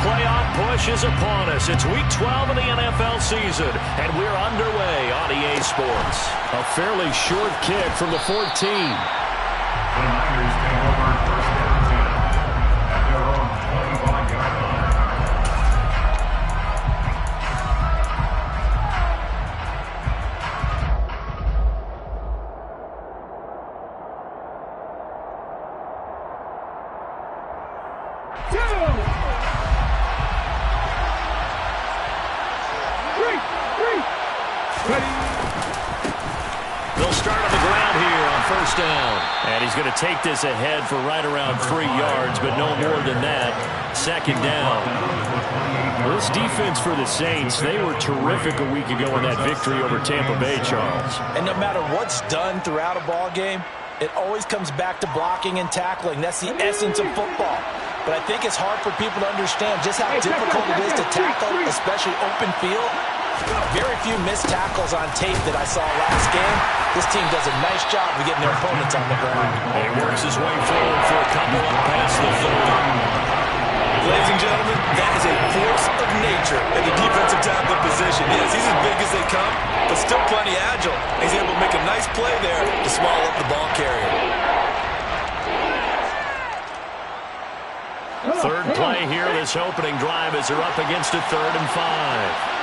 playoff push is upon us. It's Week 12 of the NFL season, and we're underway on EA Sports. A fairly short kick from the 14. The Niners take over first down 10 at their own 25-yard line. They'll start on the ground here on first down. And he's going to take this ahead for right around 3 yards, but no more than that. Second down. This defense for the Saints, they were terrific a week ago in that victory over Tampa Bay, Charles. And no matter what's done throughout a ball game, it always comes back to blocking and tackling. That's the essence of football. But I think it's hard for people to understand just how difficult it is to tackle, especially open field. Very few missed tackles on tape that I saw last game. This team does a nice job of getting their opponents on the ground. And he works his way forward for a couple up past the 30. Ladies and gentlemen, that is a force of nature at the defensive tackle position. Yes, he's as big as they come, but still plenty agile. He's able to make a nice play there to swallow up the ball carrier. Third play here, this opening drive as they're up against a 3rd and 5.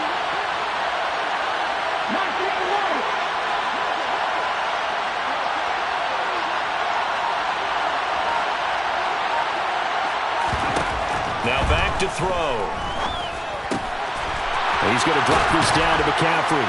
Now back to throw. He's going to drop this down to McCaffrey.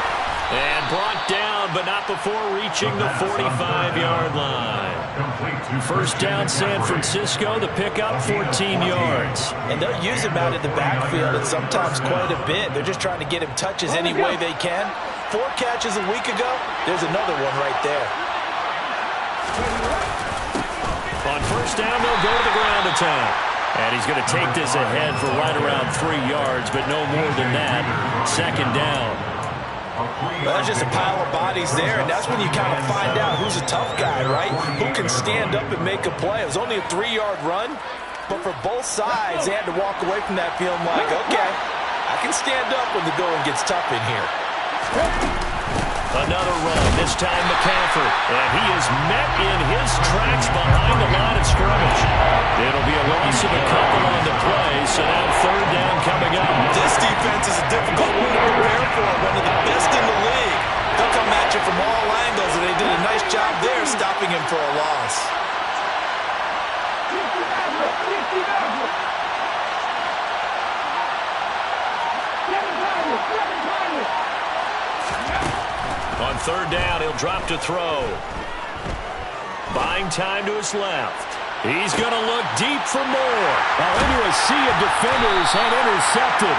And brought down, but not before reaching the 45-yard line. First down, San Francisco. The pickup, 14 yards. And they'll use him out in the backfield, and sometimes quite a bit. They're just trying to get him touches any way they can. 4 catches a week ago. There's another one right there. On first down, they'll go to the ground attack. And he's going to take this ahead for right around 3 yards, but no more than that. Second down. Well, there's just a pile of bodies there, and that's when you kind of find out who's a tough guy, right? Who can stand up and make a play. It was only a 3-yard run, but for both sides, they had to walk away from that feeling like, okay, I can stand up when the going gets tough in here. Another run, this time McCaffrey. And he is met in his tracks behind the line of scrimmage. It'll be a loss of a couple on the play, so now third down coming up. This defense is a difficult one to prepare for, one of the best in the league. They'll come at you from all angles, and they did a nice job there stopping him for a loss. On third down, he'll drop to throw. Buying time to his left. He's going to look deep for more. Into a sea of defenders and intercepted.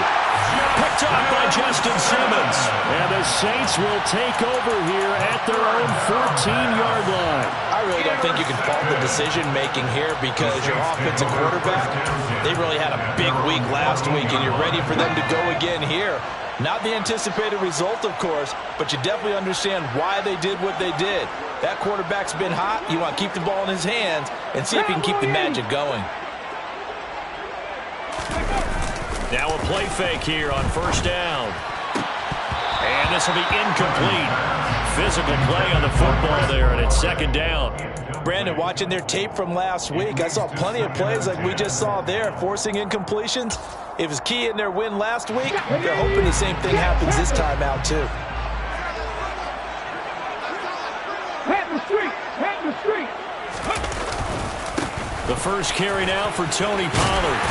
Picked up by Justin Simmons. And the Saints will take over here at their own 14-yard line. I really don't think you can fault the decision-making here because your offensive quarterback, they really had a big week last week, and you're ready for them to go again here. Not the anticipated result, of course, but you definitely understand why they did what they did. That quarterback's been hot. You want to keep the ball in his hands and see if he can keep the magic going. Now a play fake here on first down. And this will be incomplete. Physical play on the football there, and it's second down. Brandon, watching their tape from last week, I saw plenty of plays like we just saw there, forcing incompletions. It was key in their win last week. They're hoping the same thing happens this time out, too. The first carry now for Tony Pollard.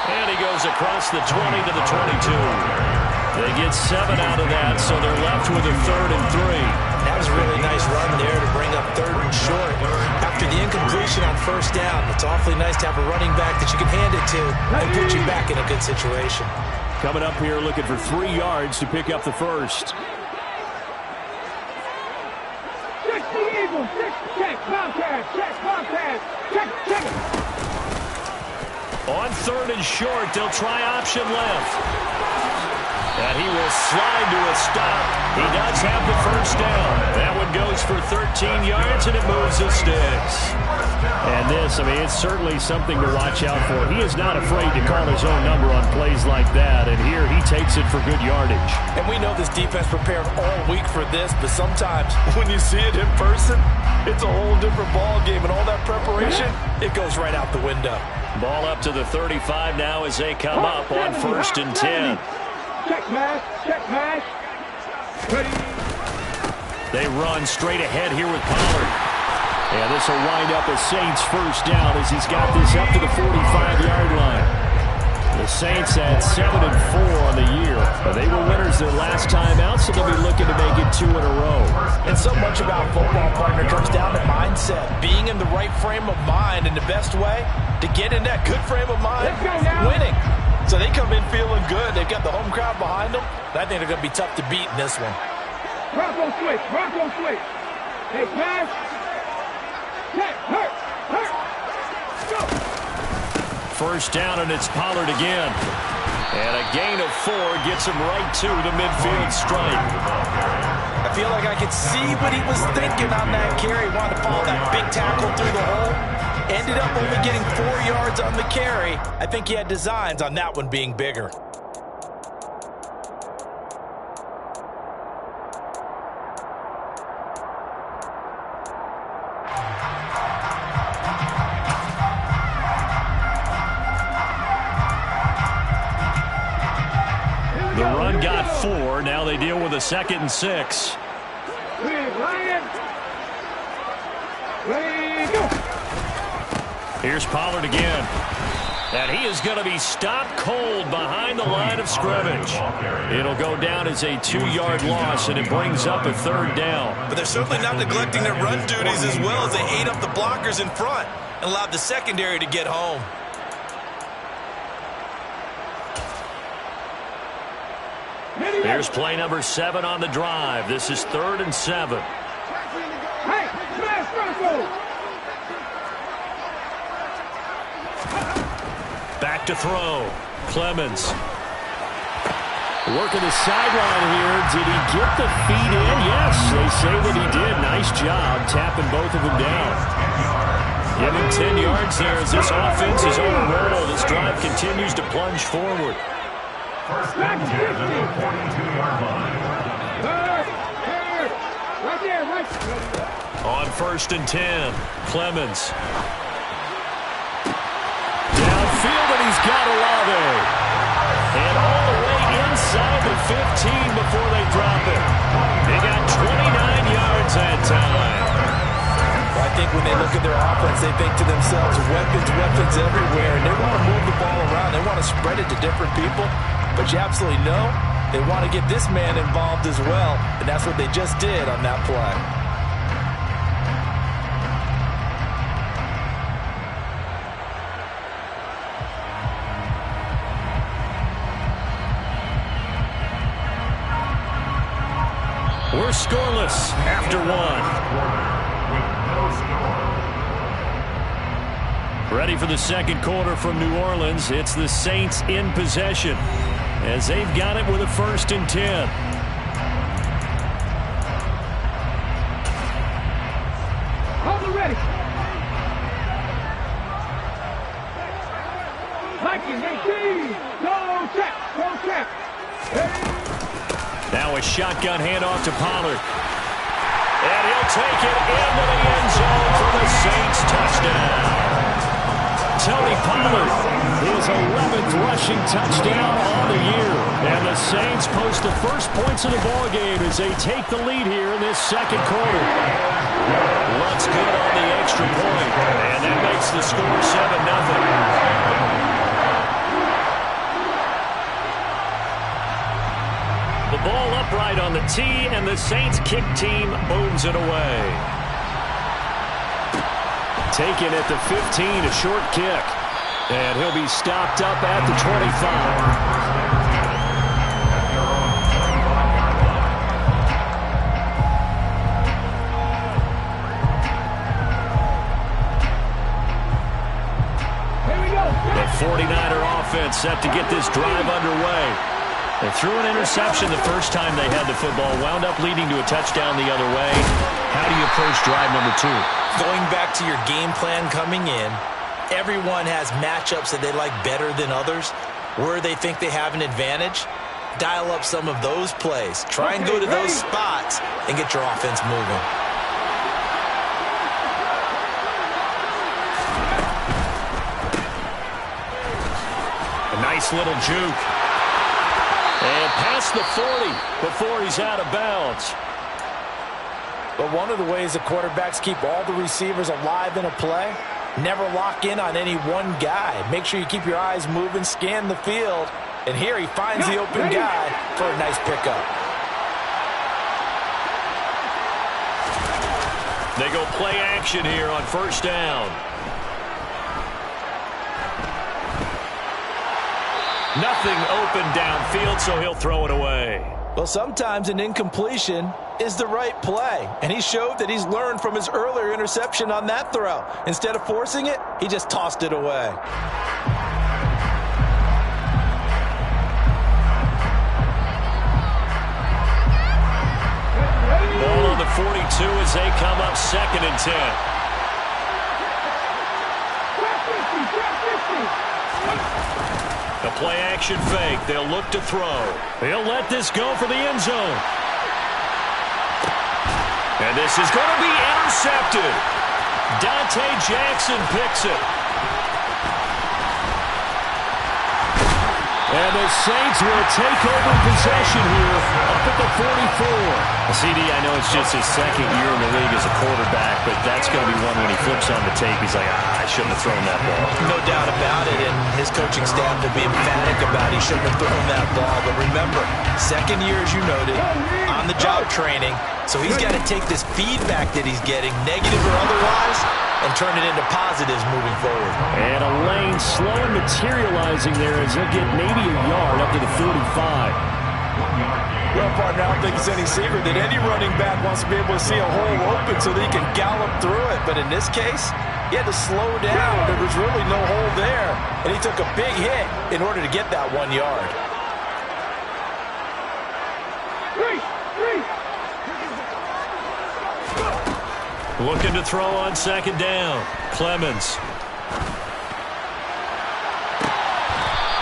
And he goes across the 20 to the 22. They get 7 out of that, so they're left with a 3rd and 3. That was a really nice run there to bring up 3rd and short. After the incompletion on first down, it's awfully nice to have a running back that you can hand it to and put you back in a good situation. Coming up here looking for 3 yards to pick up the first. Check the Eagles. Check Comcast. Check Comcast. Check. On 3rd and short, they'll try option left. And he will slide to a stop. He does have the first down. That one goes for 13 yards, and it moves the sticks. And this, I mean, it's certainly something to watch out for. He is not afraid to call his own number on plays like that, and here he takes it for good yardage. And we know this defense prepared all week for this, but sometimes when you see it in person, it's a whole different ball game, and all that preparation, it goes right out the window. Ball up to the 35 now as they come up on 1st and 10. Check mash, check mash. They run straight ahead here with Pollard. And this will wind up a Saints first down as he's got this up to the 45-yard line. The Saints had 7-4 on the year. They were winners their last time out, so they'll be looking to make it 2 in a row. And so much about football, partner, comes down to mindset. Being in the right frame of mind, and the best way to get in that good frame of mind, winning. So they come in feeling good. They've got the home crowd behind them. I think they're going to be tough to beat in this one. Bronco switch, Bronco switch. Hey, pass. Check, hurt. Go. First down, and it's Pollard again. And a gain of 4 gets him right to the midfield stripe. I feel like I could see what he was thinking on that carry. He wanted to follow that big tackle through the hole. Ended up only getting 4 yards on the carry. I think he had designs on that one being bigger. The run got 4. Now they deal with a 2nd and 6. Ready, go. Here's Pollard again. And he is going to be stopped cold behind the line of scrimmage. It'll go down as a 2-yard loss, and it brings up a 3rd down. But they're certainly not neglecting their run duties as well as they ate up the blockers in front and allowed the secondary to get home. Here's play number 7 on the drive. This is 3rd and 7. Hey, smash Bronco. Back to throw. Clemens. Working the sideline here. Did he get the feet in? Yes, they say that he did. Nice job tapping both of them down. Give him 10 yards there as this offense is on a roll. This drive continues to plunge forward. First and 10 at the 42-yard line. Right there, right. On 1st and 10, Clemens. Downfield, and he's got Olave. And all the way inside the 15 before they drop it. They got 29 yards that time. I think when they look at their offense, they think to themselves, weapons everywhere, and they want to move the ball around. They want to spread it to different people. But you absolutely know they want to get this man involved as well, and that's what they just did on that play. We're scoreless after 1. Ready for the 2nd quarter from New Orleans. It's the Saints in possession as they've got it with a 1st and 10. Hold it ready. Liking, go check. Now a shotgun handoff to Pollard. And he'll take it into the end zone for the Saints touchdown. Tony Pollard, his 11th rushing touchdown on the year. And the Saints post the first points of the ballgame as they take the lead here in this 2nd quarter. Looks good on the extra point, and that makes the score 7-0. The ball upright on the tee, and the Saints kick team moves it away. Taken at the 15, a short kick. And he'll be stopped up at the 25. The 49er offense set to get this drive underway. They threw an interception the first time they had the football, wound up leading to a touchdown the other way. How do you approach drive number 2? Going back to your game plan coming in, everyone has matchups that they like better than others. Where they think they have an advantage, dial up some of those plays. Try and go to those spots and get your offense moving. A nice little juke. And past the 40 before he's out of bounds. But one of the ways the quarterbacks keep all the receivers alive in a play, never lock in on any one guy. Make sure you keep your eyes moving, scan the field. And here he finds the open guy for a nice pickup. They go play action here on first down. Nothing open downfield, so he'll throw it away. Well, sometimes an incompletion is the right play. And he showed that he's learned from his earlier interception on that throw. Instead of forcing it, he just tossed it away. Ball on the 42 as they come up 2nd and 10. The play-action fake. They'll look to throw. He'll let this go for the end zone. And this is going to be intercepted. Dante Jackson picks it. And the Saints will take over possession here up at the 44. CD, I know it's just his 2nd year in the league as a quarterback, but that's going to be one when he flips on the tape. He's like, I shouldn't have thrown that ball. No doubt about it, and his coaching staff will be emphatic about he shouldn't have thrown that ball. But remember, 2nd year, as you noted, on-the-job training, so he's got to take this feedback that he's getting, negative or otherwise, and turn it into positives moving forward. And a lane slowly materializing there as he'll get maybe a yard up to the 45. Well, partner, I don't think it's any secret that any running back wants to be able to see a hole open so that he can gallop through it. But in this case, he had to slow down. There was really no hole there. And he took a big hit in order to get that 1 yard. Looking to throw on 2nd down. Clemens.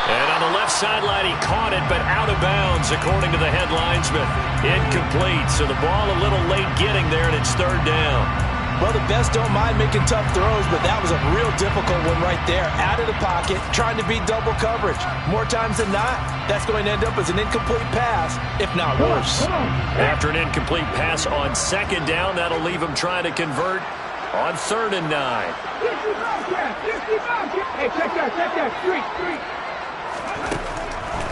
And on the left sideline, he caught it, but out of bounds, according to the head linesman. Incomplete, so the ball a little late getting there, and it's 3rd down. Well, the best don't mind making tough throws, but that was a real difficult one right there. Out of the pocket, trying to beat double coverage. More times than not, that's going to end up as an incomplete pass, if not worse. After an incomplete pass on 2nd down, that'll leave him trying to convert on 3rd and 9. Hey, check that, street.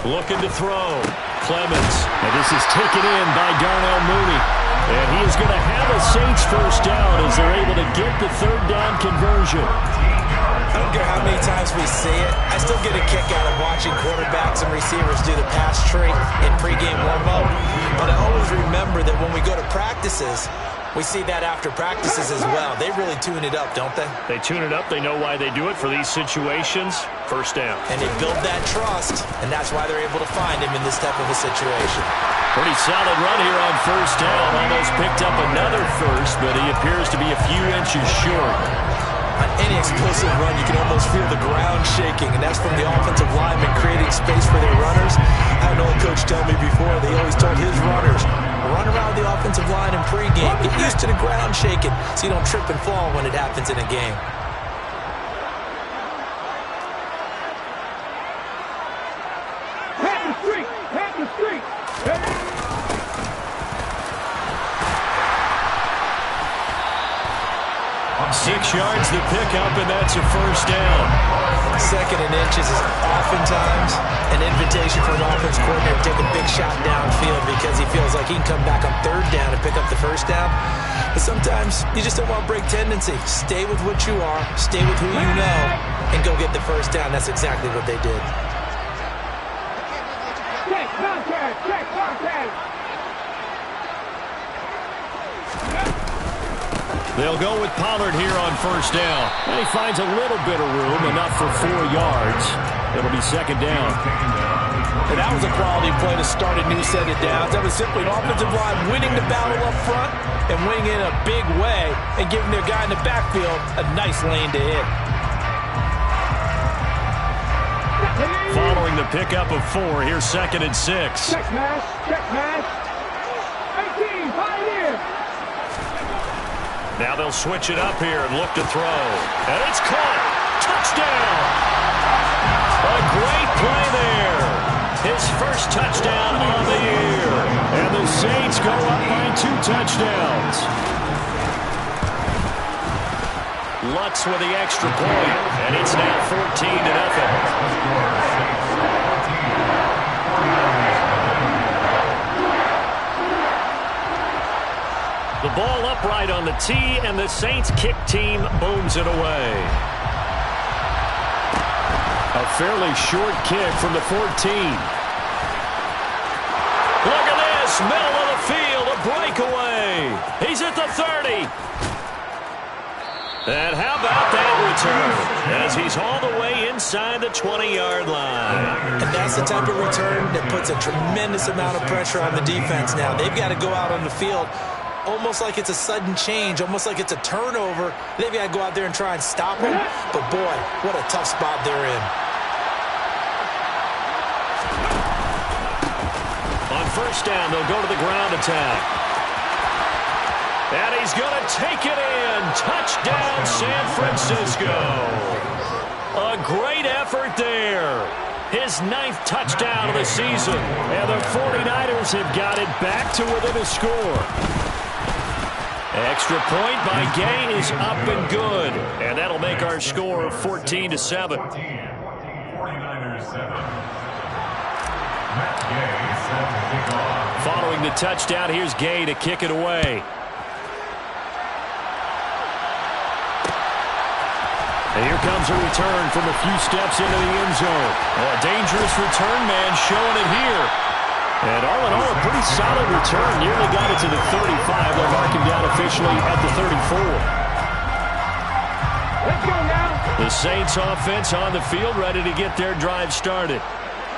Looking to throw. Clemens. And this is taken in by Darnell Mooney. And he is going to have a Saints first down as they're able to get the 3rd down conversion. I don't care how many times we see it. I still get a kick out of watching quarterbacks and receivers do the pass tree in pregame warm-up. But I always remember that when we go to practices, we see that after practices as well. They really tune it up, don't they? They tune it up. They know why they do it for these situations. First down. And they build that trust, and that's why they're able to find him in this type of a situation. Pretty solid run here on first down. Almost picked up another first, but he appears to be a few inches short. On any explosive run, you can almost feel the ground shaking, and that's from the offensive linemen creating space for their runners. I had an old coach tell me before, they always told his runners, run around the offensive line in pregame. Get used to the ground shaking so you don't trip and fall when it happens in a game. Pat the street. 6 yards to pick up, and that's a first down. 2nd and inches is oftentimes an invitation for an offense coordinator to take a big shot downfield because he feels like he can come back on 3rd down and pick up the first down. But sometimes you just don't want to break tendency. Stay with what you are, stay with who you know, and go get the first down. That's exactly what they did. Check contact. They'll go with Pollard here on first down. And he finds a little bit of room, enough for 4 yards. It'll be 2nd down. And that was a quality play to start a new set of downs. That was simply an offensive line winning the battle up front and winning in a big way and giving their guy in the backfield a nice lane to hit. Following the pickup of 4, here's 2nd and 6. Check pass, check pass. 18, Pioneer. Now they'll switch it up here and look to throw. And it's caught. Touchdown. A great play there. His first touchdown on the year. And the Saints go up by 2 touchdowns. Lutz with the extra point. And it's now 14-0. The ball upright on the tee, and the Saints kick team booms it away. A fairly short kick from the 14. Look at this, middle of the field, a breakaway. He's at the 30. And how about that return? As he's all the way inside the 20-yard line. And that's the type of return that puts a tremendous amount of pressure on the defense now. They've got to go out on the field almost like it's a sudden change, almost like it's a turnover. They've got to go out there and try and stop him. But, boy, what a tough spot they're in. On first down, they'll go to the ground attack. And he's going to take it in. Touchdown, San Francisco. A great effort there. His 9th touchdown of the season. And the 49ers have got it back to within a score. Extra point by Gay is up and good. And that'll make our score 14-7. 49ers 7. Matt Gay set the kickoff. Following the touchdown, here's Gay to kick it away. And here comes a return from a few steps into the end zone. Oh, a dangerous return man showing it here. And all in all, a pretty solid return. Nearly got it to the 35. They'll mark him down officially at the 34. Let's go now. The Saints offense on the field, ready to get their drive started.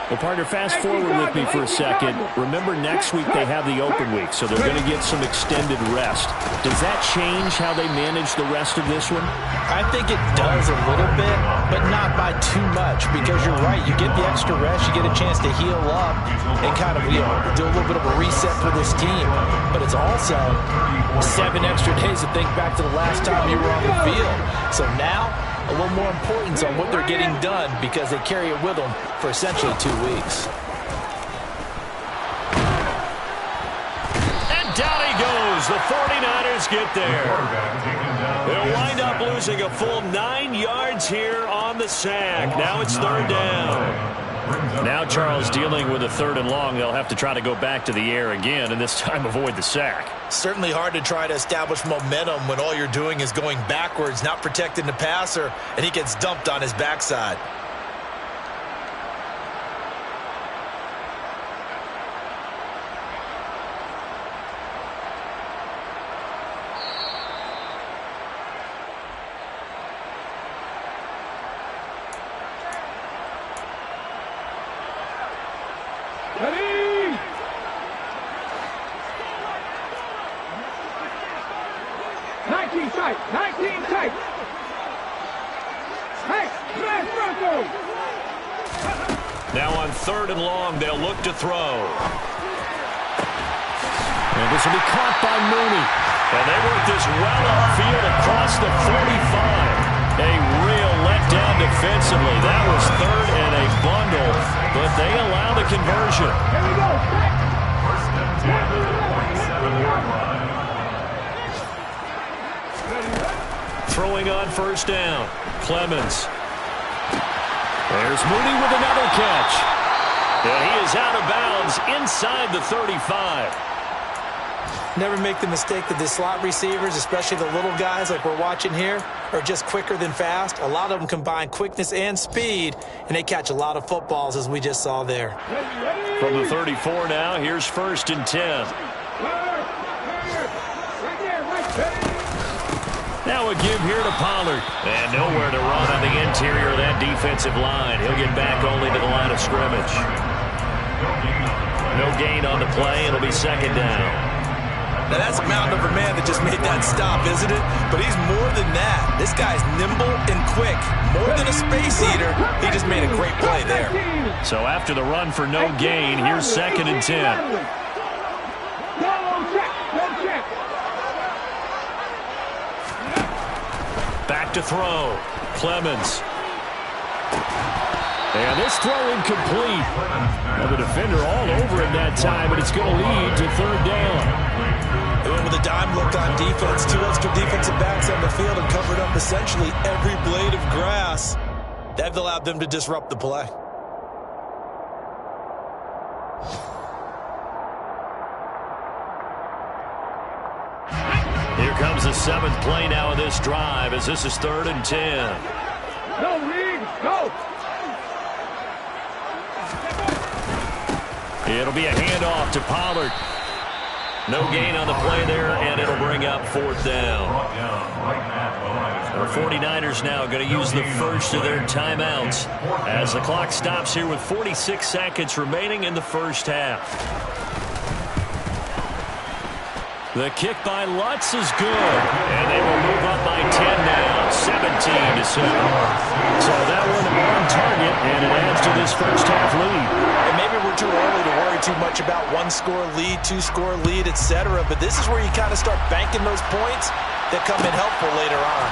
Well, partner, fast forward with me for a second. Remember, next week they have the open week, so they're going to get some extended rest. Does that change how they manage the rest of this one? I think it does a little bit, but not by too much, because you're right. You get the extra rest. You get a chance to heal up and kind of, do a little bit of a reset for this team. But it's also 7 extra days to think back to the last time you were on the field. So now, a little more importance on what they're getting done because they carry it with them for essentially 2 weeks. And down he goes. The 49ers get there. They'll wind up losing a full 9 yards here on the sack. Now it's 3rd down. Now Charles dealing with a 3rd and long. They'll have to try to go back to the air again and this time avoid the sack. Certainly hard to try to establish momentum when all you're doing is going backwards, not protecting the passer, and he gets dumped on his backside. Ready? 19 tight, 19 tight. Hey, smash Bronco. Now on 3rd and long, they'll look to throw. And this will be caught by Mooney. And they work this well upfield across the 45. A real letdown defensively. That was 3rd and a bundle, but they allow the conversion. Here we go. First and 10, 27-yard line. Throwing on first down. Clemens. There's Mooney with another catch. And he is out of bounds inside the 35. Never make the mistake that the slot receivers, especially the little guys like we're watching here, are just quicker than fast. A lot of them combine quickness and speed, and they catch a lot of footballs, as we just saw there. From the 34 now, here's 1st and 10. Now a give here to Pollard. And nowhere to run on the interior of that defensive line. He'll get back only to the line of scrimmage. No gain on the play. It'll be second down. Now, that's a mountain of a man that just made that stop, isn't it? But he's more than that. This guy's nimble and quick. More than a space eater, he just made a great play there. So after the run for no gain, here's second and 10. Back to throw. Clemens. And this throw incomplete. Now the defender all over him that time, but it's going to lead to third down. They went with a dime look on defense. 2 extra defensive backs on the field and covered up essentially every blade of grass. That allowed them to disrupt the play. Here comes the 7th play now of this drive as this is third and 10. Go, Reed, go! It'll be a handoff to Pollard. No gain on the play there, and it'll bring up fourth down. The 49ers now going to use the first of their timeouts as the clock stops here with 46 seconds remaining in the first half. The kick by Lutz is good, and they will move up by 10 now, 17-7. So that one on target, and it adds to this first half lead. And maybe we're too early to worry too much about 1-score lead, 2-score lead, etc. But this is where you kind of start banking those points that come in helpful later on.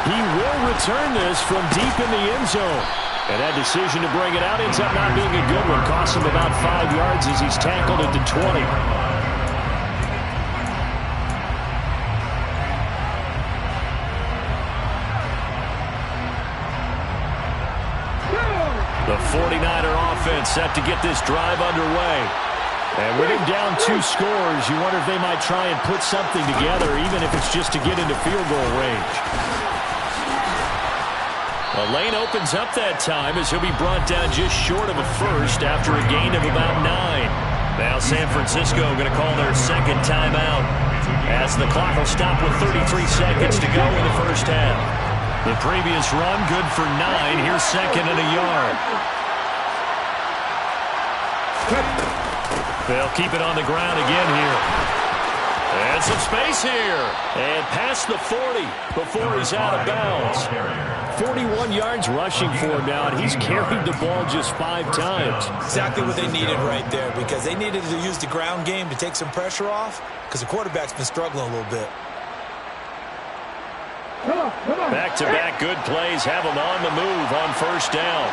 He will return this from deep in the end zone. And that decision to bring it out ends up not being a good one. Costs him about 5 yards as he's tackled at the 20. The 49er offense set to get this drive underway. And with him down 2 scores, you wonder if they might try and put something together, even if it's just to get into field goal range. The lane opens up that time as he'll be brought down just short of a first after a gain of about 9. Now San Francisco going to call their second timeout as the clock will stop with 33 seconds to go in the first half. The previous run good for 9. Here's second and a yard. They'll keep it on the ground again here. And some space here. And past the 40 before he's out of bounds. 41 yards rushing for him now, and he's carried the ball just 5 times. Exactly what they needed right there, because they needed to use the ground game to take some pressure off, because the quarterback's been struggling a little bit. Back-to-back good plays have him on the move on first down.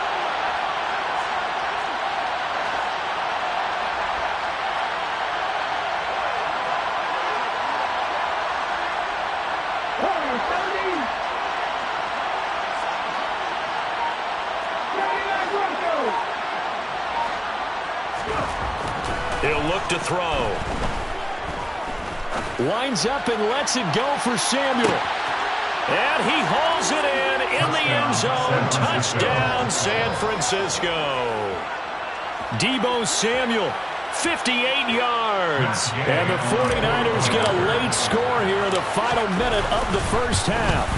He'll look to throw. Lines up and lets it go for Samuel. And he hauls it in the end zone. Touchdown, San Francisco. Deebo Samuel, 58 yards. And the 49ers get a late score here in the final minute of the first half.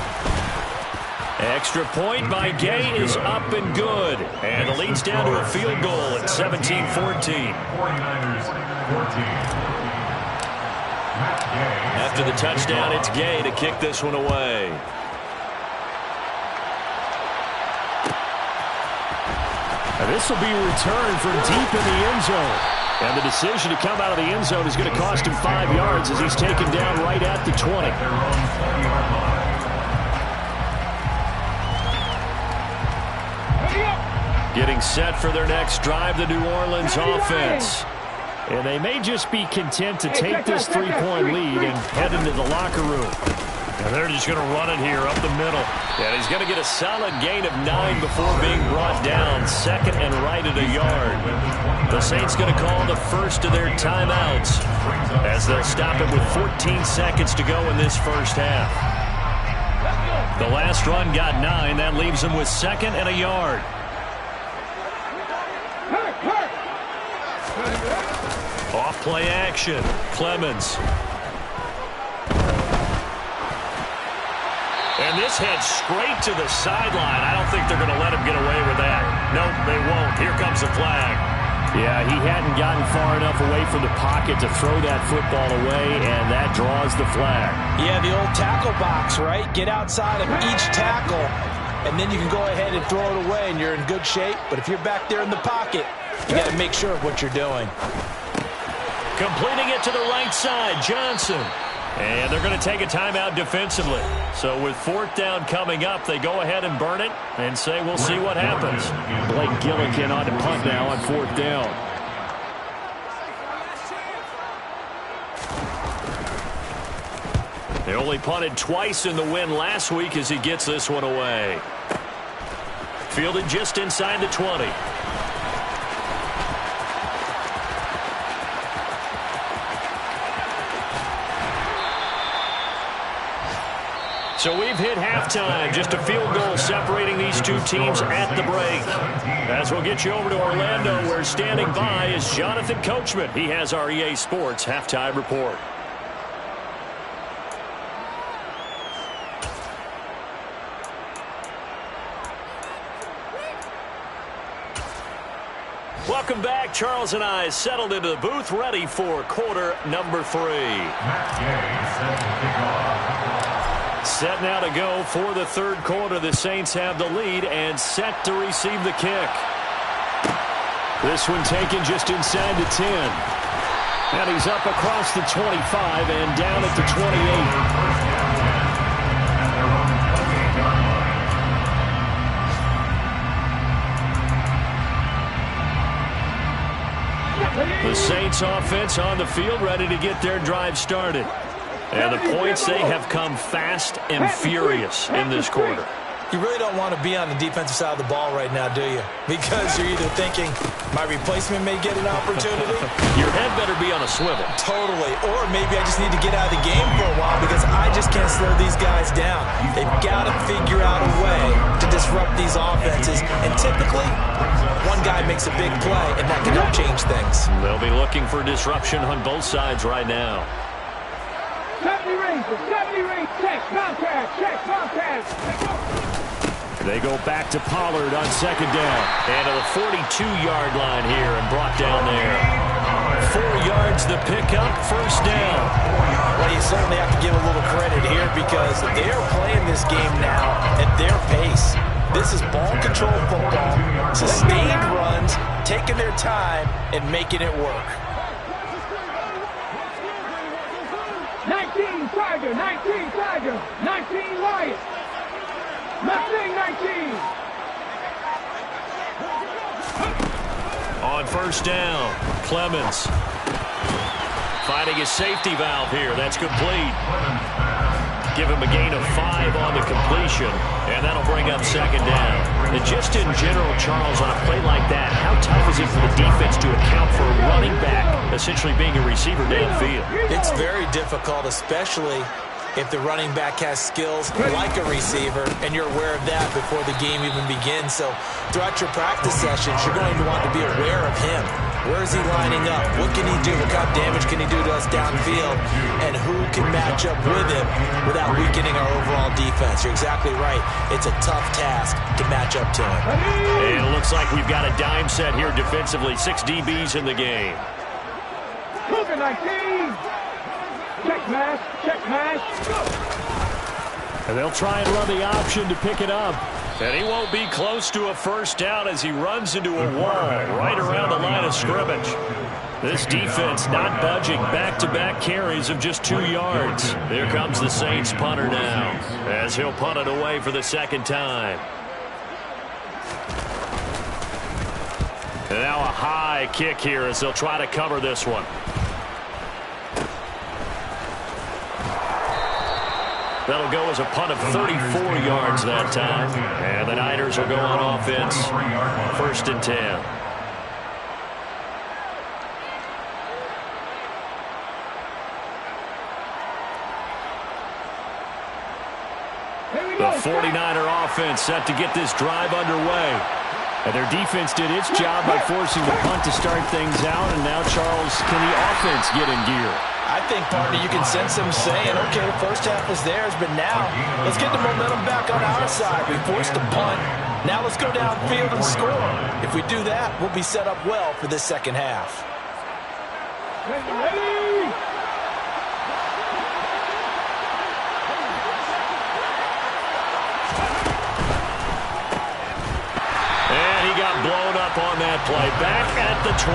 Extra point by Gay is up and good. And the lead's down to a field goal at 17-14. 49ers 14. After the touchdown, it's Gay to kick this one away. And this will be returned from deep in the end zone. And the decision to come out of the end zone is going to cost him 5 yards as he's taken down right at the 20. Getting set for their next drive, the New Orleans offense. And they may just be content to take this 3-point lead and head into the locker room. And they're just going to run it here up the middle. And he's going to get a solid gain of 9 before being brought down. Second and right at a yard. The Saints going to call the first of their timeouts as they'll stop it with 14 seconds to go in this first half. The last run got 9. That leaves them with second and a yard. Off play action. Clemens. And this heads straight to the sideline. I don't think they're going to let him get away with that. Nope, they won't. Here comes the flag. Yeah, he hadn't gotten far enough away from the pocket to throw that football away, and that draws the flag. Yeah, the old tackle box, right? Get outside of each tackle, and then you can go ahead and throw it away, and you're in good shape. But if you're back there in the pocket, you got to make sure of what you're doing. Completing it to the right side, Johnson. And they're going to take a timeout defensively. So with 4th down coming up, they go ahead and burn it and say we'll see what happens. Blake Gillikin on to punt now on 4th down. They only punted twice in the win last week as he gets this one away. Fielded just inside the 20. So we've hit halftime. Just a field goal separating these two teams at the break. As we'll get you over to Orlando, where standing by is Jonathan Coachman. He has our EA Sports halftime report. Welcome back. Charles and I settled into the booth, ready for quarter number 3. Set now to go for the 3rd quarter. The Saints have the lead and set to receive the kick. This one taken just inside the 10. And he's up across the 25 and down at the 28. The Saints offense on the field, ready to get their drive started. And the points, they have come fast and furious in this quarter. You really don't want to be on the defensive side of the ball right now, do you? Because you're either thinking, my replacement may get an opportunity. Your head better be on a swivel. Totally. Or maybe I just need to get out of the game for a while because I just can't slow these guys down. They've got to figure out a way to disrupt these offenses. And typically, one guy makes a big play, and that can help change things. They'll be looking for disruption on both sides right now. 70 rings, check, contact, check, contact. They go back to Pollard on 2nd down. And to the 42-yard line here and brought down there. 4 yards the pickup, 1st down. Well, you certainly have to give a little credit here because they're playing this game now at their pace. This is ball control football, sustained runs, taking their time and making it work. 19 Tiger, 19 Tiger, 19 Lion. Mustang 19. On 1st down, Clemens finding his safety valve here. That's complete. Give him a gain of 5 on the completion, and that'll bring up 2nd down. And just in general, Charles, on a play like that, how tough is it for the defense to account for a running back essentially being a receiver downfield? It's very difficult, especially if the running back has skills like a receiver, and you're aware of that before the game even begins. So throughout your practice sessions, you're going to want to be aware of him. Where is he lining up? What can he do? What kind of damage can he do to us downfield? And who can match up with him without weakening our overall defense? You're exactly right. It's a tough task to match up to him. And it looks like we've got a dime set here defensively. 6 DBs in the game. Cougar 19. Check mash, check mash. And they'll try and run the option to pick it up. And he won't be close to a 1st down as he runs into a wall right around the line of scrimmage. This defense not budging. Back-to-back carries of just 2 yards. There comes the Saints punter now as he'll punt it away for the 2nd time. And now a high kick here as they'll try to cover this one. That'll go as a punt of 34 yards that time. And the Niners will go on offense. 1st and 10. The 49er offense set to get this drive underway. And their defense did its job by forcing the punt to start things out. And now, Charles, can the offense get in gear? I think, partner, you can sense them saying, okay, the 1st half was theirs, but now let's get the momentum back on our side. We forced the punt. Now let's go downfield and score. If we do that, we'll be set up well for this second half. Ready? And he got blown up on that play. Back at the 20.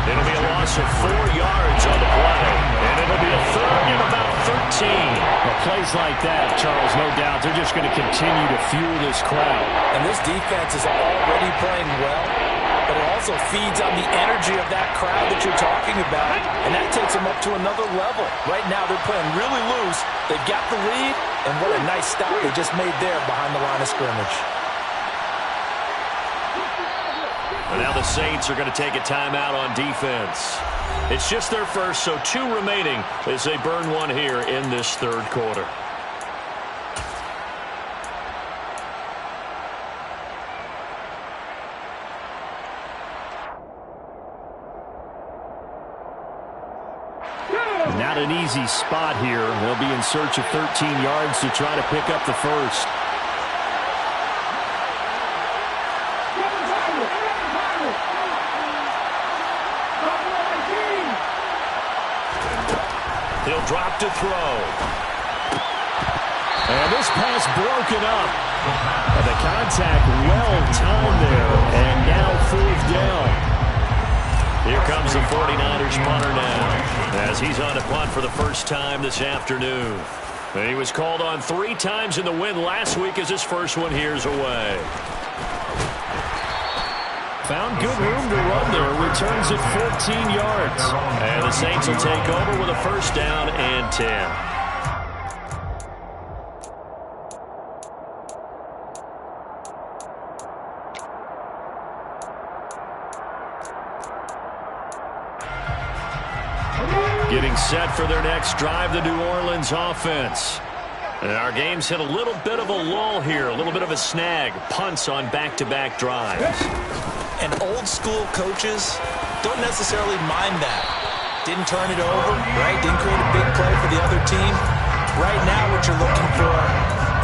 It'll be a loss of 4 yards on the play. And it'll be a third and about 13. Well, plays like that, Charles, no doubt, they're just going to continue to fuel this crowd. And this defense is already playing well, but it also feeds on the energy of that crowd that you're talking about, and that takes them up to another level. Right now, they're playing really loose. They've got the lead, and what a nice stop they just made there behind the line of scrimmage. And now the Saints are going to take a timeout on defense. It's just their first, so 2 remaining as they burn one here in this third quarter. Not an easy spot here. They'll be in search of 13 yards to try to pick up the first. He'll drop to throw. And this pass broken up. And the contact well timed there. And now 4th down. Here comes the 49ers punter now, as he's on a punt for the first time this afternoon. And he was called on 3 times in the win last week as his first one here's away. Found good room to run there. Returns at 14 yards. And the Saints will take over with a first down and 10. Getting set for their next drive, the New Orleans offense. And our game's hit a little bit of a lull here, a little bit of a snag. Punts on back-to-back drives. And old-school coaches don't necessarily mind that. Didn't turn it over, right? Didn't create a big play for the other team. Right now what you're looking for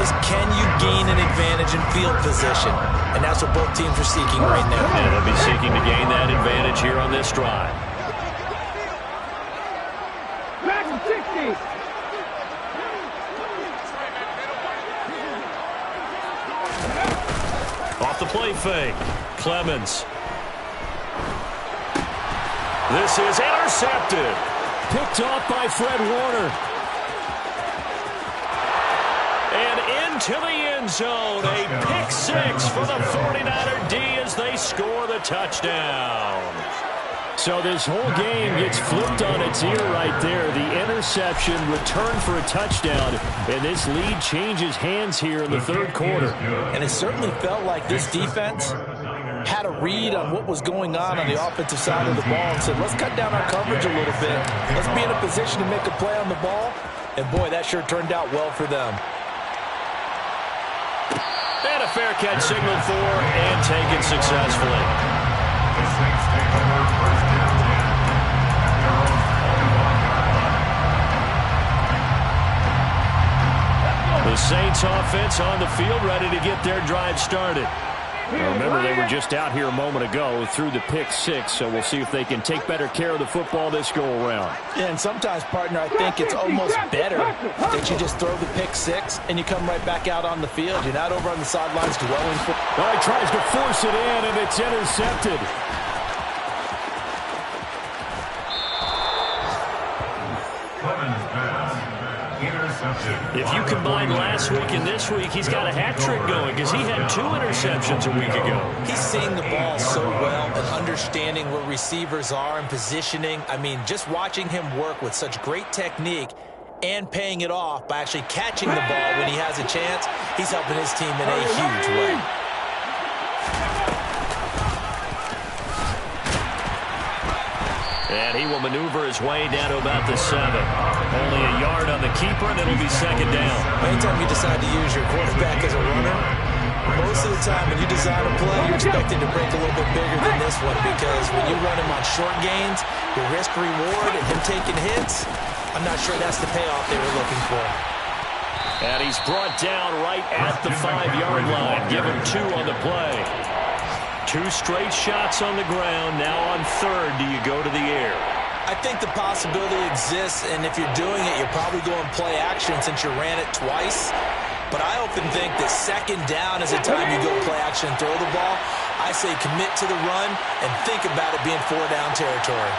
is can you gain an advantage in field position? And that's what both teams are seeking right now. And they'll be seeking to gain that advantage here on this drive. Off the play fake. Clemens. This is intercepted. Picked off by Fred Warner. And into the end zone. A pick 6 for the 49er D as they score the touchdown. So this whole game gets flipped on its ear right there. The interception, return for a touchdown, and this lead changes hands here in the third quarter. And it certainly felt like this defense had a read on what was going on the offensive side of the ball and said, let's cut down our coverage a little bit. Let's be in a position to make a play on the ball. And, boy, that sure turned out well for them. And a fair catch signaled for and taken successfully. The Saints take over first down 10 at their own 21 yard line. The Saints offense on the field ready to get their drive started. Remember, they were just out here a moment ago through the pick 6, so we'll see if they can take better care of the football this go-around. Yeah, and sometimes, partner, I think it's almost better that you just throw the pick 6 and you come right back out on the field. You're not over on the sidelines dwelling for... Well, he tries to force it in, and it's intercepted. Clemens pass. Intercepted. If you combine last week and this week, he's got a hat trick going because he had 2 interceptions a week ago. He's seeing the ball so well and understanding where receivers are and positioning. I mean, just watching him work with such great technique and paying it off by actually catching the ball when he has a chance, he's helping his team in a huge way. And he will maneuver his way down to about the 7. Only a yard on the keeper, and it'll be second down. Anytime you decide to use your quarterback as a runner, most of the time when you design a play, you're expecting to break a little bit bigger than this one because when you run him on short gains, your risk-reward and him taking hits, I'm not sure that's the payoff they were looking for. And he's brought down right at the 5-yard line. Give him 2 on the play. 2 straight shots on the ground. Now on third, do you go to the air? I think the possibility exists, and if you're doing it, you're probably going play action since you ran it twice. But I often think that second down is a time you go play action and throw the ball. I say commit to the run and think about it being 4-down territory.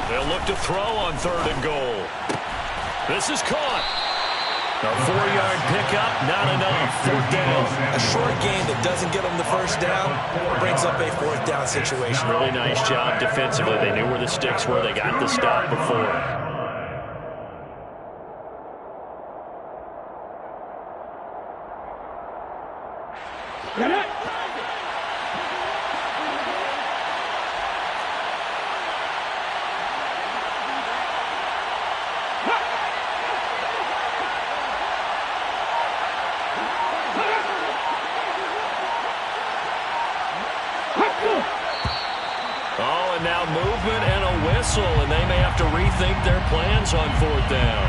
They'll look to throw on third and goal. This is caught. A 4-yard pickup, not enough. 4th down. A short gain that doesn't get them the first down brings up a 4th down situation. Really nice job defensively. They knew where the sticks were. They got the stop before. Get it! Oh, and now movement and a whistle, and they may have to rethink their plans on 4th down.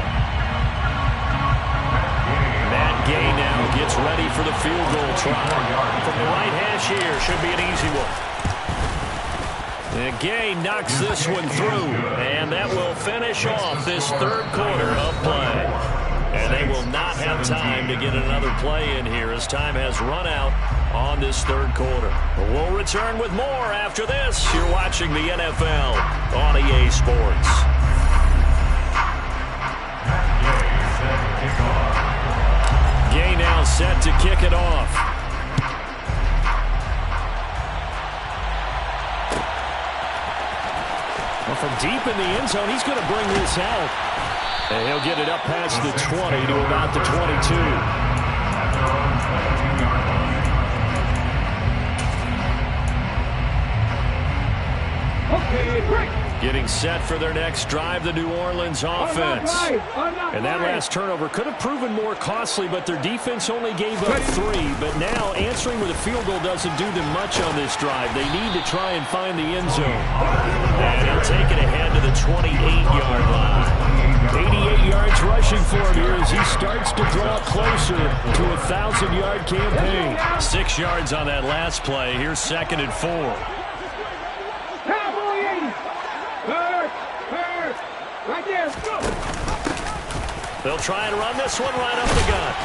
Matt Gay now gets ready for the field goal try. From the right hash here, should be an easy one. And Gay knocks this one through, and that will finish off this 3rd quarter of play. And they will not have time to get another play in here as time has run out on this 3rd quarter. We'll return with more after this. You're watching the NFL on EA Sports. Gay now set to kick it off. Well, from deep in the end zone, he's going to bring this out. And he'll get it up past the 20 to about the 22. Getting set for their next drive, the New Orleans offense. And that last turnover could have proven more costly, but their defense only gave up 3. But now answering with a field goal doesn't do them much on this drive. They need to try and find the end zone. And he'll take it ahead to the 28-yard line. 88 yards rushing for him here as he starts to draw closer to a 1,000-yard campaign. 6 yards on that last play. Here's 2nd and 4. They'll try and run this one right up the gut.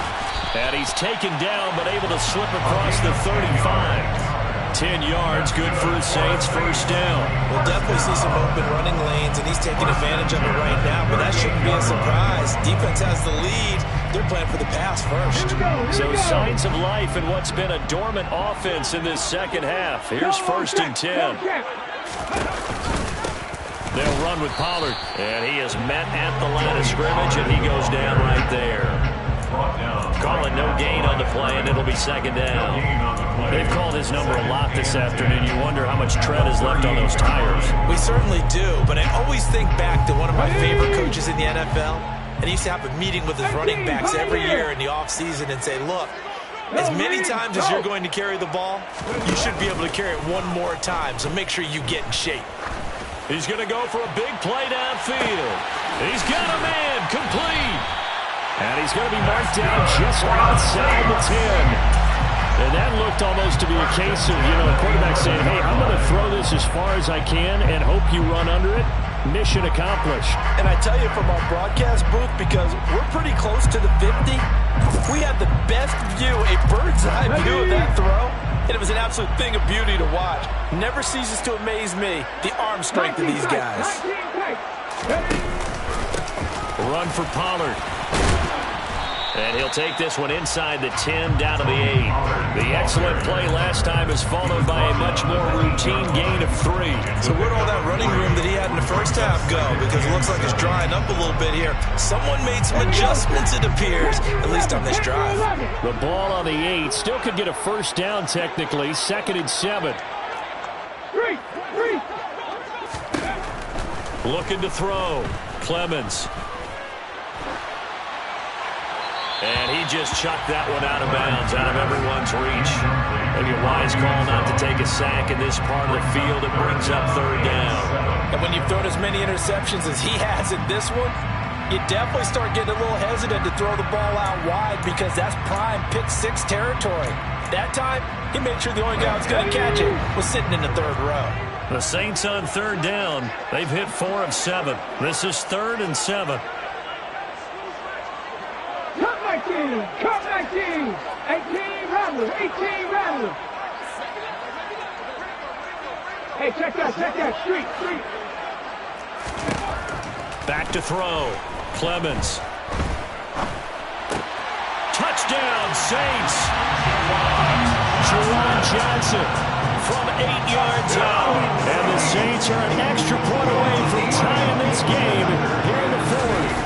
And he's taken down, but able to slip across the 35. 10 yards, good for the Saints, 1st down. We'll definitely see some open running lanes, and he's taking advantage of it right now, but that shouldn't be a surprise. Defense has the lead. They're playing for the pass first. So signs of life in what's been a dormant offense in this 2nd half. Here's 1st and 10. They'll run with Pollard, and he is met at the line of scrimmage, and he goes down right there. Calling no gain on the play, and it'll be 2nd down. They've called his number a lot this afternoon. You wonder how much tread is left on those tires. We certainly do, but I always think back to one of my favorite coaches in the NFL, and he used to have a meeting with his running backs every year in the offseason and say, look, as many times as you're going to carry the ball, you should be able to carry it one more time, so make sure you get in shape. He's going to go for a big play downfield. He's got a man complete. And he's going to be marked down just outside the 10. And that looked almost to be a case of, a quarterback saying, hey, I'm going to throw this as far as I can and hope you run under it. Mission accomplished. And I tell you from our broadcast booth, because we're pretty close to the 50, we had the best view, a bird's eye view of that throw. And it was an absolute thing of beauty to watch. Never ceases to amaze me, the arm strength of these guys. Run for Pollard. And he'll take this one inside the 10 down to the 8. The excellent play last time is followed by a much more routine gain of 3. So where'd all that running room that he had in the first half go? Because it looks like it's drying up a little bit here. Someone made some adjustments, it appears, at least on this drive. The ball on the 8 still could get a 1st down technically. 2nd and 7. Looking to throw. Clemens. And he just chucked that one out of bounds, out of everyone's reach. Maybe a wise call not to take a sack in this part of the field. It brings up third down. And when you've thrown as many interceptions as he has in this one, you definitely start getting a little hesitant to throw the ball out wide because that's prime pick six territory. That time, he made sure the only guy who was going to catch it was sitting in the third row. The Saints on third down. They've hit 4 of 7. This is 3rd and 7. Come 19, come 19, 18 Rattler, 18 Rattler. Hey, check that, street. Back to throw. Clemens. Touchdown, Saints. Jerron Johnson from 8 yards out. And the Saints are an extra point away from tying this game here in the 4th.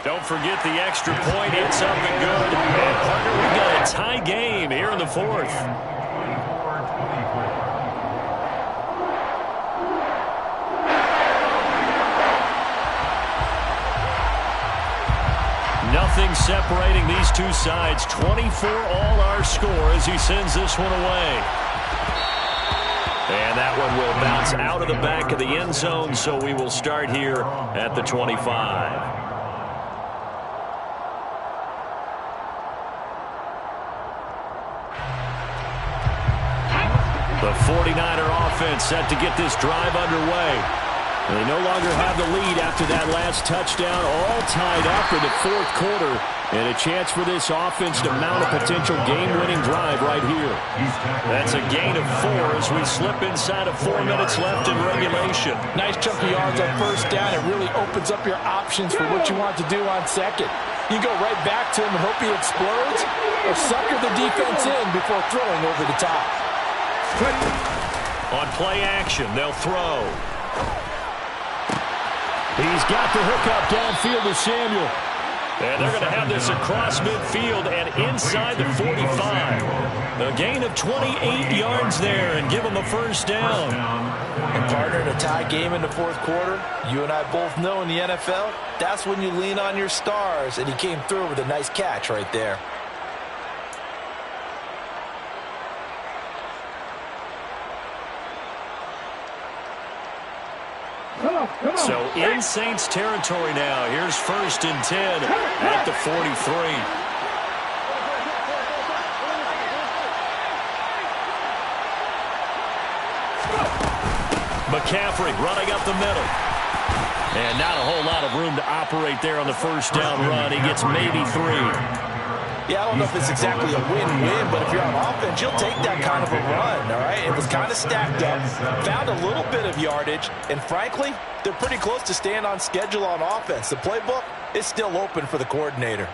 Don't forget the extra point. It's up and good. And partner, we've got a tie game here in the 4th. Nothing separating these two sides. 24 all our score as he sends this one away. And that one will bounce out of the back of the end zone, so we will start here at the 25. The 49er offense set to get this drive underway. They no longer have the lead after that last touchdown, all tied up in the 4th quarter, and a chance for this offense to mount a potential game-winning drive right here. That's a gain of 4 as we slip inside of 4 minutes left in regulation. Nice chunk of yards on first down. It really opens up your options for what you want to do on second. You go right back to him and hope he explodes, or sucker the defense in before throwing over the top. On play action, they'll throw. He's got the hook up downfield to Samuel. And they're going to have this across midfield and inside the 45. A gain of 28 yards there and give them a first down. And partner, in a tie game in the 4th quarter, you and I both know in the NFL, that's when you lean on your stars. And he came through with a nice catch right there. So in Saints territory now. Here's 1st and 10 at the 43. McCaffrey running up the middle. And not a whole lot of room to operate there on the first down run. He gets maybe 3. Yeah, I don't know if it's exactly a win-win, but if you're on offense, you'll take that kind of a run, all right? It was kind of stacked up, found a little bit of yardage, and frankly, they're pretty close to staying on schedule on offense. The playbook is still open for the coordinator.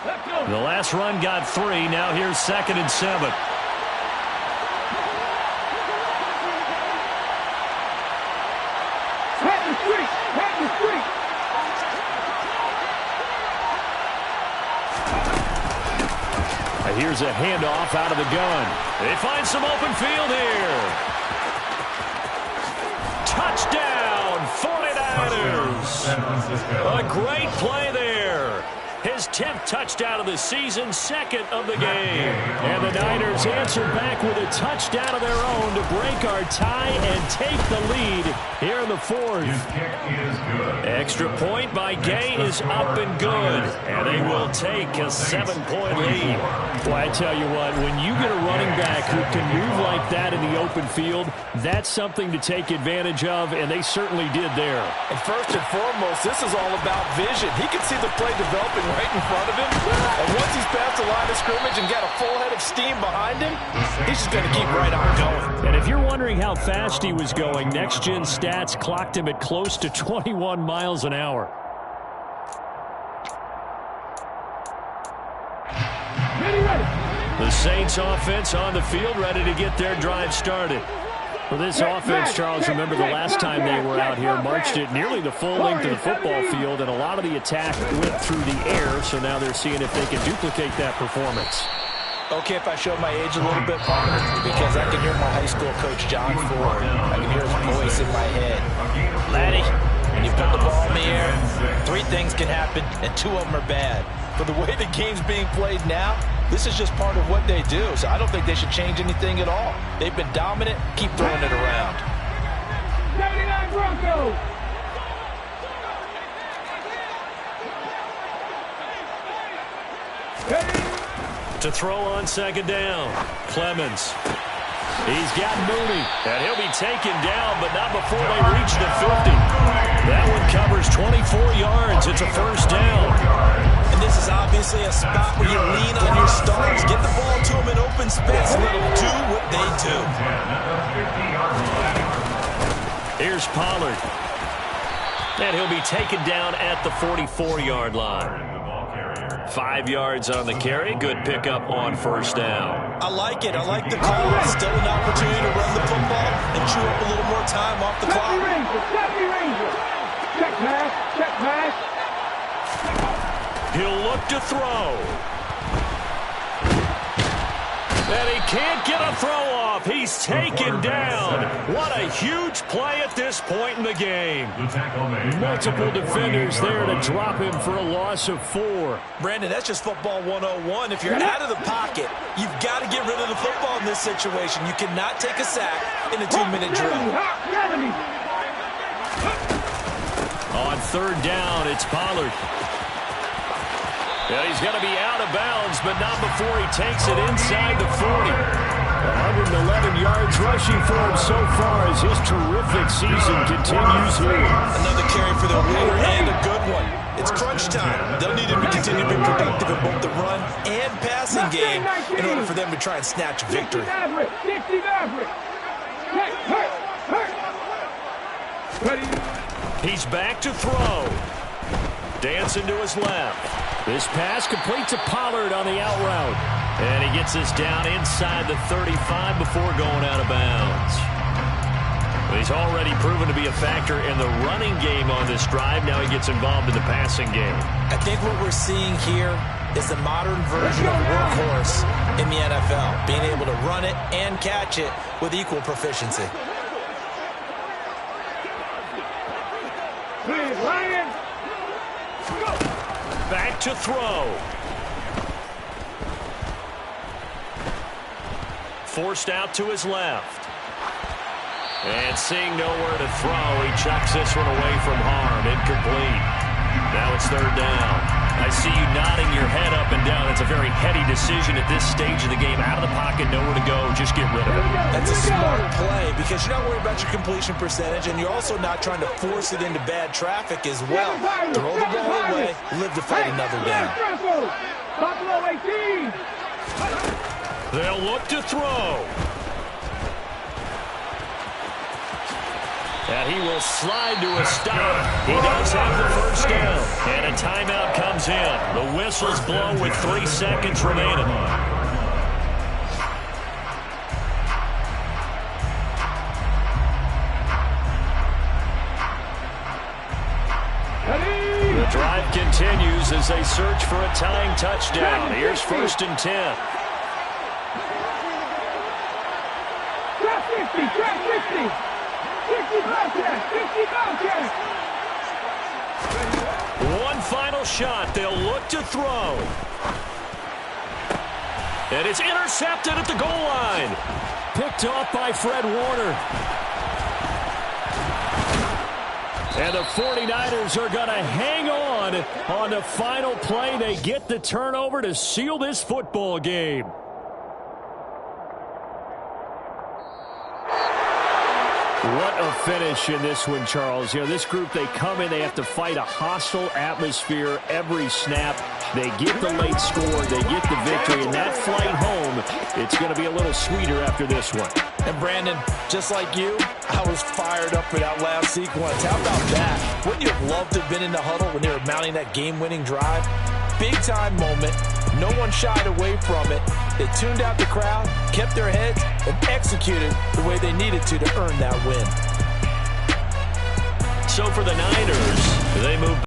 The last run got 3. Now here's 2nd and 7. Here's a handoff out of the gun. They find some open field here. Touchdown, 49ers. A great play there. His 10th touchdown of the season, 2nd of the game. And the Niners answer back with a touchdown of their own to break our tie and take the lead here in the 4th. Extra point by Gay is up and good. And they will take a 7-point lead. Well, I tell you what, when you get a running back who can move like that in the open field, that's something to take advantage of, and they certainly did there. And first and foremost, this is all about vision. He can see the play developing right in front of him. And once he's past the line of scrimmage and got a full head of steam behind him, he's just going to keep right on going. And if you're wondering how fast he was going, Next Gen Stats clocked him at close to 21 miles an hour. The Saints offense on the field, ready to get their drive started. For this offense, Charles, remember the last time they were out here, marched it nearly the full length of the football field, and a lot of the attack went through the air, so now they're seeing if they can duplicate that performance. Okay, if I show my age a little bit, partner, because I can hear my high school coach, John Ford. I can hear his voice in my head. Laddie, when you put the ball in the air, 3 things can happen, and 2 of them are bad. For the way the game's being played now, this is just part of what they do, so I don't think they should change anything at all. They've been dominant. Keep throwing it around. 79 Broncos. To throw on 2nd down. Clemens. He's got Mooney. And he'll be taken down, but not before they reach the 50. That one covers 24 yards. It's a 1st down. And this is obviously a spot where you lean on your stars. Get the ball to them in open space and let them do what they do. Here's Pollard. And he'll be taken down at the 44-yard line. 5 yards on the carry. Good pickup on 1st down. I like it. I like the call. Still an opportunity to run the football and chew up a little more time off the clock. Check pass. Check pass. He'll look to throw. And he can't get a throw off. He's taken down. What a huge play at this point in the game. Multiple defenders there to drop him for a loss of 4. Brandon, that's just football 101. If you're out of the pocket, you've got to get rid of the football in this situation. You cannot take a sack in a 2-minute drill. On 3rd down, it's Pollard. Yeah, he's going to be out of bounds, but not before he takes it inside the 40. 111 yards rushing for him so far as his terrific season continues here. Another carry for the leader and a good one. It's crunch time. They'll need him to continue to be productive in both the run and passing game in order for them to try and snatch a victory. He's back to throw. Dancing to his left. This pass complete to Pollard on the out route. And he gets this down inside the 35 before going out of bounds. He's already proven to be a factor in the running game on this drive. Now he gets involved in the passing game. I think what we're seeing here is the modern version of workhorse in the NFL. Being able to run it and catch it with equal proficiency. Please, Lions. Back to throw. Forced out to his left. And seeing nowhere to throw, he chucks this one away from harm. Incomplete. Now it's 3rd down. I see you nodding your head up and down. It's a very heady decision at this stage of the game. Out of the pocket, nowhere to go. Just get rid of it. That's a smart play because you're not worried about your completion percentage, and you're also not trying to force it into bad traffic as well. Throw the ball away, live to fight another down. Buffalo 18. They'll look to throw. And he will slide to a stop. He does have the 1st down. And a timeout comes in. The whistles blow with 3 seconds remaining. The drive continues as they search for a tying touchdown. Here's 1st and 10. Trap 50, trap 50. 60 Bobcats, 60 Bobcats. One final shot. They'll look to throw. And it's intercepted at the goal line. Picked off by Fred Warner. And the 49ers are going to hang on the final play. They get the turnover to seal this football game. What a finish in this one, Charles. You know, this group, they come in, they have to fight a hostile atmosphere every snap. They get the late score, they get the victory, and that flight home, it's going to be a little sweeter after this one. And Brandon, just like you, I was fired up for that last sequence. How about that? Wouldn't you have loved to have been in the huddle when they were mounting that game-winning drive? Big-time moment. No one shied away from it. They tuned out the crowd, kept their heads, and executed the way they needed to earn that win. So for the Niners, they move